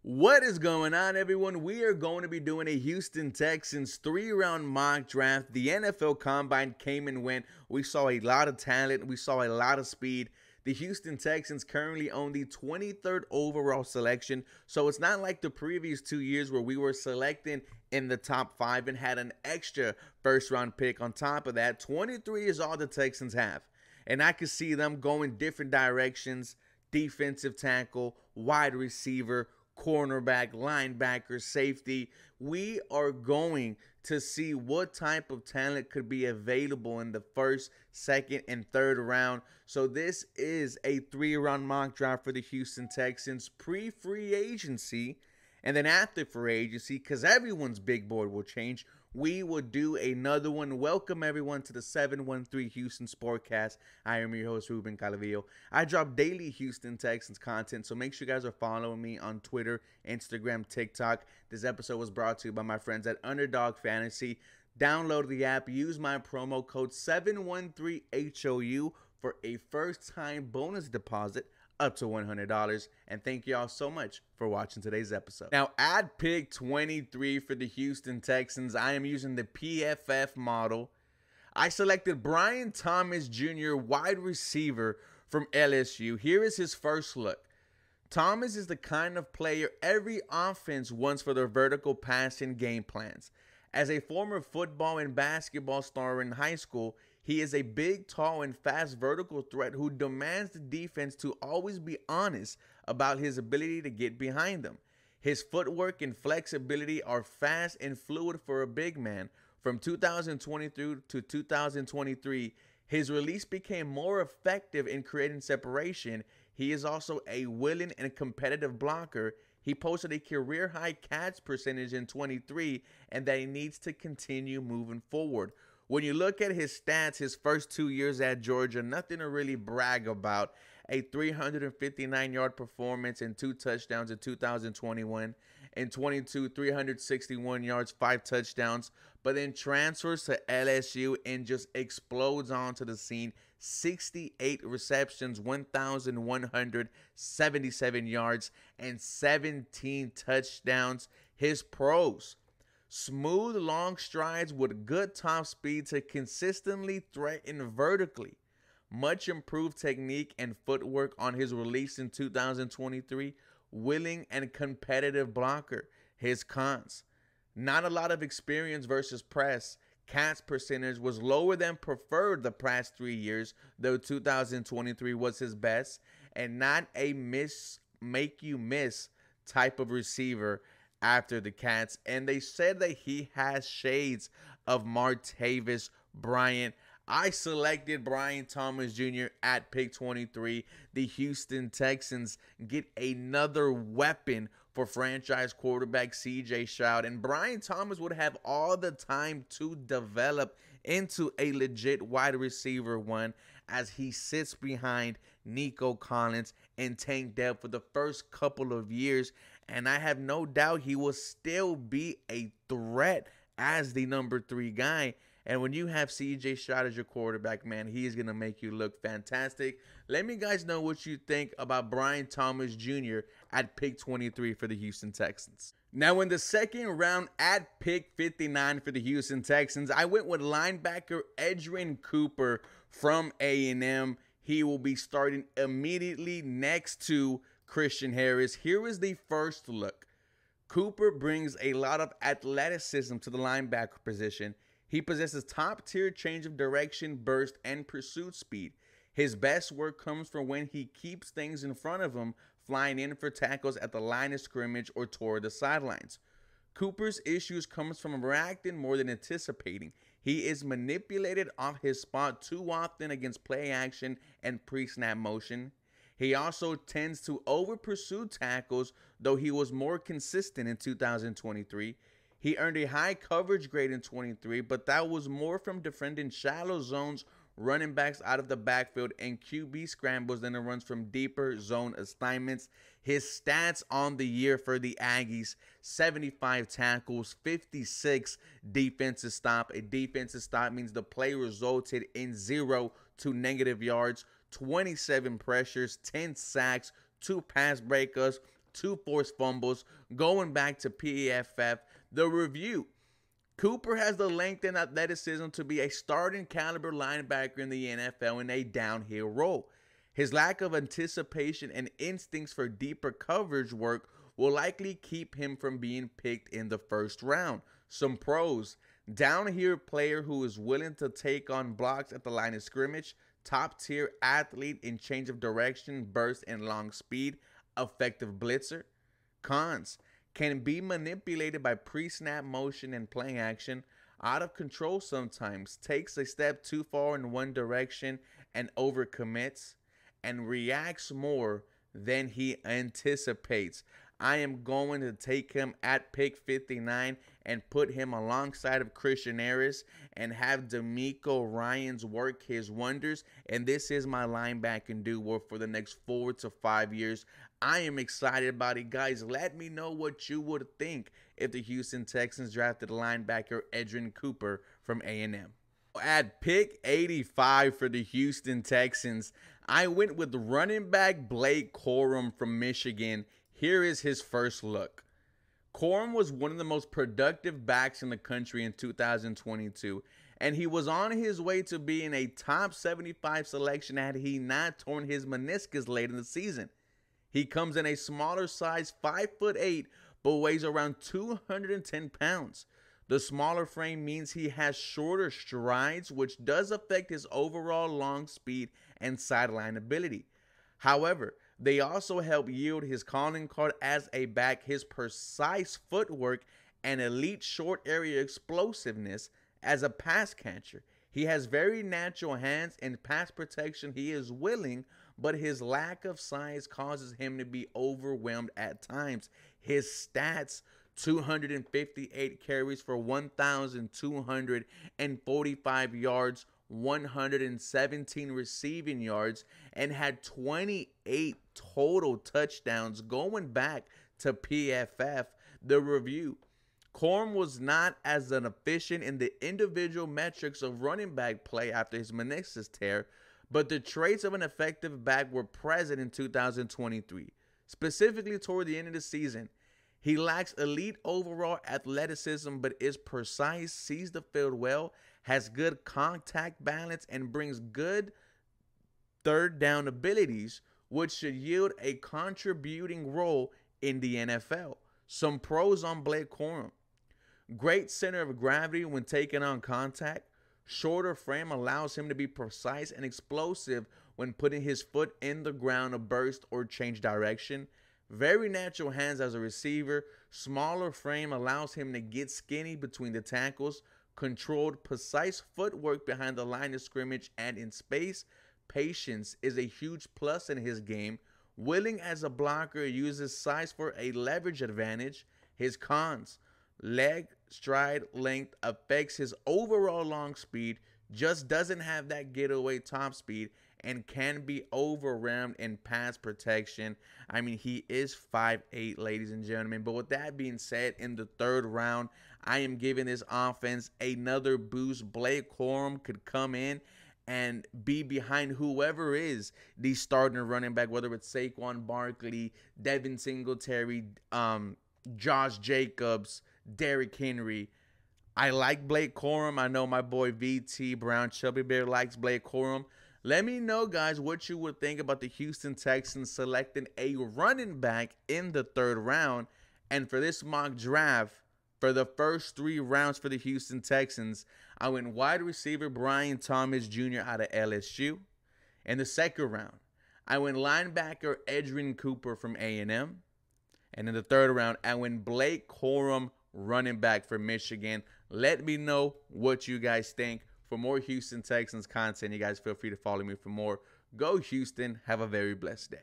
What is going on, everyone? We are going to be doing a Houston Texans 3-round mock draft. The NFL Combine came and went. We saw a lot of talent. We saw a lot of speed. The Houston Texans currently own the 23rd overall selection, so it's not like the previous 2 years where we were selecting in the top 5 and had an extra first-round pick on top of that. 23 is all the Texans have, and I can see them going different directions: defensive tackle, wide receiver, cornerback, linebacker, safety. We are going to see what type of talent could be available in the first, second, and third round. So this is a 3-round mock draft for the Houston Texans pre-free agency. And then after free agency, because everyone's big board will change, we will do another one. Welcome everyone to the 713 Houston Sportcast. I am your host, Ruben Calavillo. I drop daily Houston Texans content, so make sure you guys are following me on Twitter, Instagram, TikTok. This episode was brought to you by my friends at Underdog Fantasy. Download the app, use my promo code 713HOU for a first-time bonus deposit up to $100. And thank you all so much for watching today's episode. Now, at pick 23 for the Houston Texans, I am using the PFF model. I selected Brian Thomas Jr., wide receiver from LSU. Here is his first look. Thomas is the kind of player every offense wants for their vertical passing game plans. As a former football and basketball star in high school, he is a big, tall, and fast vertical threat who demands the defense to always be honest about his ability to get behind them. His footwork and flexibility are fast and fluid for a big man. From 2022 to 2023, his release became more effective in creating separation. He is also a willing and competitive blocker. He posted a career-high catch percentage in 23, and that he needs to continue moving forward. When you look at his stats, his first 2 years at Georgia, nothing to really brag about. A 359-yard performance and 2 touchdowns in 2021. In 22, 361 yards, 5 touchdowns. But then transfers to LSU and just explodes onto the scene. 68 receptions, 1,177 yards, and 17 touchdowns. His pros: smooth long strides with good top speed to consistently threaten vertically. Much improved technique and footwork on his release in 2023. Willing and competitive blocker. His cons: not a lot of experience versus press. Catch percentage was lower than preferred the past 3 years, though 2023 was his best. And not a make you miss type of receiver after the catch. And they said that he has shades of Martavis Bryant. I selected Brian Thomas Jr. at pick 23. The Houston Texans get another weapon for franchise quarterback C.J. Stroud. And Brian Thomas would have all the time to develop into a legit wide receiver one, as he sits behind Nico Collins and Tank Dell for the first couple of years. And I have no doubt he will still be a threat as the number 3 guy. And when you have C.J. Stroud as your quarterback, man, he is going to make you look fantastic. Let me guys know what you think about Brian Thomas Jr. at pick 23 for the Houston Texans. Now, in the second round at pick 59 for the Houston Texans, I went with linebacker Edrian Cooper from A&M. He will be starting immediately next to Christian Harris. Here is the first look. Cooper brings a lot of athleticism to the linebacker position. He possesses top-tier change of direction, burst, and pursuit speed. His best work comes from when he keeps things in front of him, flying in for tackles at the line of scrimmage or toward the sidelines. Cooper's issues comes from reacting more than anticipating. He is manipulated off his spot too often against play action and pre-snap motion. He also tends to over-pursue tackles, though he was more consistent in 2023. He earned a high coverage grade in 23, but that was more from defending shallow zones, running backs out of the backfield, and QB scrambles than it runs from deeper zone assignments. His stats on the year for the Aggies: 75 tackles, 56 defensive stop. A defensive stop means the play resulted in 0 to negative yards, 27 pressures, 10 sacks, 2 pass breakups, 2 forced fumbles, going back to PFF. The review: Cooper has the length and athleticism to be a starting caliber linebacker in the NFL in a downhill role. His lack of anticipation and instincts for deeper coverage work will likely keep him from being picked in the first round. Some pros: downhill player who is willing to take on blocks at the line of scrimmage, top tier athlete in change of direction, burst, and long speed, effective blitzer. Cons: can be manipulated by pre-snap motion and play action, out of control sometimes, takes a step too far in one direction and overcommits, and reacts more than he anticipates. I am going to take him at pick 59 and put him alongside of Christian Harris and have D'Amico Ryans work his wonders. And this is my linebacking duo for the next 4 to 5 years. I am excited about it, guys. Let me know what you would think if the Houston Texans drafted linebacker Edrian Cooper from A&M. At pick 85 for the Houston Texans, I went with running back Blake Corum from Michigan. Here is his first look. Corum was one of the most productive backs in the country in 2022, and he was on his way to being a top 75 selection had he not torn his meniscus late in the season. He comes in a smaller size, 5'8", but weighs around 210 pounds. The smaller frame means he has shorter strides, which does affect his overall long speed and sideline ability. However, they also help yield his calling card as a back, his precise footwork, and elite short area explosiveness as a pass catcher. He has very natural hands and pass protection. He is willing, but his lack of size causes him to be overwhelmed at times. His stats: 258 carries for 1,245 yards, 117 receiving yards, and had 28 total touchdowns. Going back to PFF, the review: Corum was not as efficient in the individual metrics of running back play after his meniscus tear, but the traits of an effective back were present in 2023, specifically toward the end of the season. He lacks elite overall athleticism, but is precise, sees the field well, has good contact balance, and brings good third down abilities, which should yield a contributing role in the NFL. Some pros on Blake Corum: great center of gravity when taking on contact. Shorter frame allows him to be precise and explosive when putting his foot in the ground to burst or change direction. Very natural hands as a receiver. Smaller frame allows him to get skinny between the tackles. Controlled, precise footwork behind the line of scrimmage and in space. Patience is a huge plus in his game. Willing as a blocker, uses size for a leverage advantage. His cons: leg stride length affects his overall long speed, just doesn't have that getaway top speed, and can be overwhelmed in pass protection. I mean, he is 5'8", ladies and gentlemen. But with that being said, in the third round, I am giving this offense another boost. Blake Corum could come in and be behind whoever is the starting running back, whether it's Saquon Barkley, Devin Singletary, Josh Jacobs, Derrick Henry. I like Blake Corum. I know my boy VT Brown Chubby Bear likes Blake Corum. Let me know, guys, what you would think about the Houston Texans selecting a running back in the third round. And for this mock draft, for the first 3 rounds for the Houston Texans, I went wide receiver Brian Thomas Jr. out of LSU. In the second round, I went linebacker Edrian Cooper from A&M. And in the third round, I went Blake Corum, running back for Michigan. Let me know what you guys think. For more Houston Texans content, you guys feel free to follow me for more. Go Houston. Have a very blessed day.